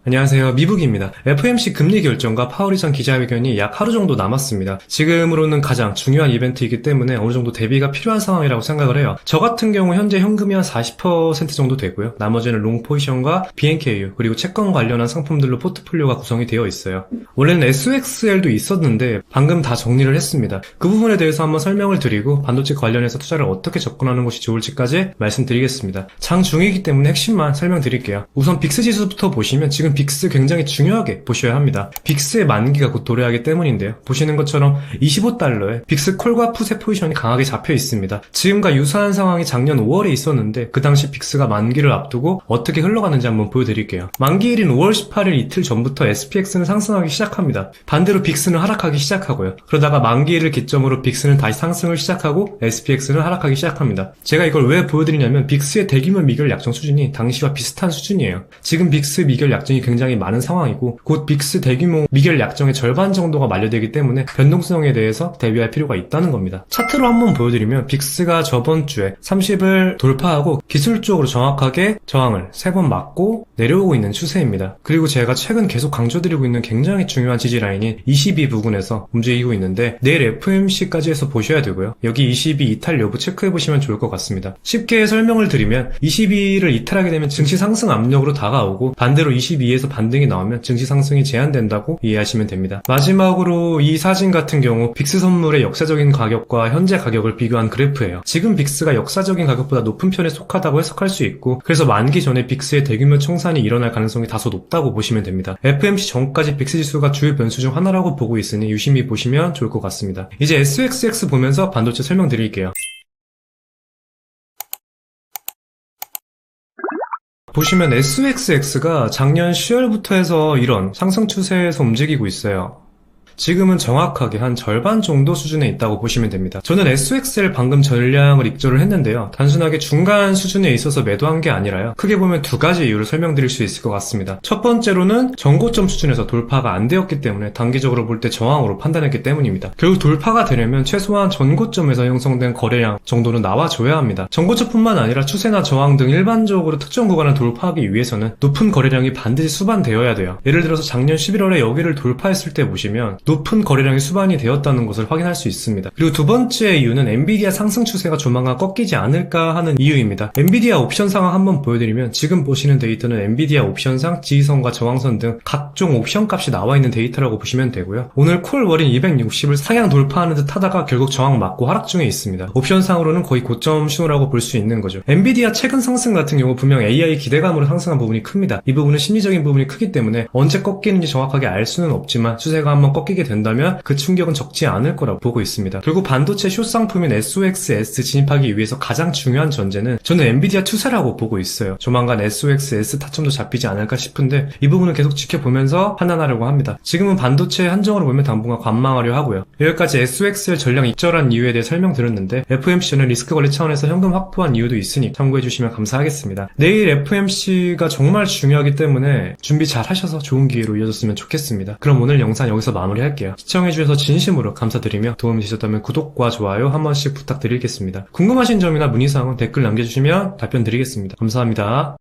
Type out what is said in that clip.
안녕하세요, 미북입니다. FOMC 금리 결정과 파월 이전 기자회견이 약 하루 정도 남았습니다. 지금으로는 가장 중요한 이벤트이기 때문에 어느 정도 대비가 필요한 상황이라고 생각을 해요. 저 같은 경우 현재 현금이 한 40% 정도 되고요. 나머지는 롱 포지션과 BNKU 그리고 채권 관련한 상품들로 포트폴리오가 구성이 되어 있어요. 원래는 SOXL도 있었는데 방금 다 정리를 했습니다. 그 부분에 대해서 한번 설명을 드리고 반도체 관련해서 투자를 어떻게 접근하는 것이 좋을지까지 말씀드리겠습니다. 장중이기 때문에 핵심만 설명드릴게요. 우선 빅스 지수부터 보시면 지금 빅스 굉장히 중요하게 보셔야 합니다. 빅스의 만기가 곧 도래하기 때문인데요. 보시는 것처럼 25달러에 빅스 콜과 풋의 포지션이 강하게 잡혀 있습니다. 지금과 유사한 상황이 작년 5월에 있었는데 그 당시 빅스가 만기를 앞두고 어떻게 흘러가는지 한번 보여드릴게요. 만기일인 5월 18일 이틀 전부터 SPX는 상승하기 시작합니다. 반대로 빅스는 하락하기 시작하고요. 그러다가 만기일을 기점으로 빅스는 다시 상승을 시작하고 SPX는 하락하기 시작합니다. 제가 이걸 왜 보여드리냐면 빅스의 대규모 미결 약정 수준이 당시와 비슷한 수준이에요. 지금 빅스 미결 약정이 굉장히 많은 상황이고 곧 빅스 대규모 미결 약정의 절반 정도가 만료되기 때문에 변동성에 대해서 대비할 필요가 있다는 겁니다. 차트로 한번 보여드리면 빅스가 저번 주에 30을 돌파하고 기술적으로 정확하게 저항을 3번 맞고 내려오고 있는 추세입니다. 그리고 제가 최근 계속 강조드리고 있는 굉장히 중요한 지지라인인 22 부근에서 움직이고 있는데 내일 FOMC까지 해서 보셔야 되고요. 여기 22 이탈 여부 체크해보시면 좋을 것 같습니다. 쉽게 설명을 드리면 22를 이탈하게 되면 증시 상승 압력으로 다가오고 반대로 22에서 반등이 나오면 증시 상승이 제한된다고 이해하시면 됩니다. 마지막으로 이 사진 같은 경우 빅스 선물의 역사적인 가격과 현재 가격을 비교한 그래프예요. 지금 빅스가 역사적인 가격보다 높은 편에 속하다고 해석할 수 있고 그래서 만기 전에 빅스의 대규모 청산이 일어날 가능성이 다소 높다고 보시면 됩니다. FOMC 전까지 빅스 지수가 주요 변수 중 하나라고 보고 있으니 유심히 보시면 좋을 것 같습니다. 이제 SOXX 보면서 반도체 설명드릴게요. 보시면 SOXX가 작년 10월부터 해서 이런 상승 추세에서 움직이고 있어요. 지금은 정확하게 한 절반 정도 수준에 있다고 보시면 됩니다. 저는 SOXL 방금 전량을 입조를 했는데요. 단순하게 중간 수준에 있어서 매도한 게 아니라요. 크게 보면 두 가지 이유를 설명드릴 수 있을 것 같습니다. 첫 번째로는 전고점 수준에서 돌파가 안 되었기 때문에 단기적으로 볼 때 저항으로 판단했기 때문입니다. 결국 돌파가 되려면 최소한 전고점에서 형성된 거래량 정도는 나와줘야 합니다. 전고점뿐만 아니라 추세나 저항 등 일반적으로 특정 구간을 돌파하기 위해서는 높은 거래량이 반드시 수반되어야 돼요. 예를 들어서 작년 11월에 여기를 돌파했을 때 보시면 높은 거래량이 수반이 되었다는 것을 확인할 수 있습니다. 그리고 두 번째 이유는 엔비디아 상승 추세가 조만간 꺾이지 않을까 하는 이유입니다. 엔비디아 옵션 상황 한번 보여드리면 지금 보시는 데이터는 엔비디아 옵션상 지지선과 저항선 등 각종 옵션 값이 나와 있는 데이터라고 보시면 되고요. 오늘 콜 월인 260을 상향 돌파하는 듯 하다가 결국 저항 맞고 하락 중에 있습니다. 옵션상으로는 거의 고점 신호라고 볼 수 있는 거죠. 엔비디아 최근 상승 같은 경우 분명 AI 기대감으로 상승한 부분이 큽니다. 이 부분은 심리적인 부분이 크기 때문에 언제 꺾이는지 정확하게 알 수는 없지만 추세가 한번 꺾이게 된다면 그 충격은 적지 않을 거라고 보고 있습니다. 결국 반도체 숏 상품인 SOXS 진입하기 위해서 가장 중요한 전제는 저는 엔비디아 추세라고 보고 있어요. 조만간 SOXS 타점도 잡히지 않을까 싶은데 이 부분을 계속 지켜보면서 판단하려고 합니다. 지금은 반도체 한정으로 보면 당분간 관망하려 하고요. 여기까지 SOXL 전량 입절한 이유에 대해 설명드렸는데 FOMC는 리스크 관리 차원에서 현금 확보한 이유도 있으니 참고해주시면 감사하겠습니다. 내일 FOMC가 정말 중요하기 때문에 준비 잘 하셔서 좋은 기회로 이어졌으면 좋겠습니다. 그럼 오늘 영상 여기서 마무리할게요. 시청해주셔서 진심으로 감사드리며 도움이 되셨다면 구독과 좋아요 한 번씩 부탁드리겠습니다. 궁금하신 점이나 문의사항은 댓글 남겨주시면 답변 드리겠습니다. 감사합니다.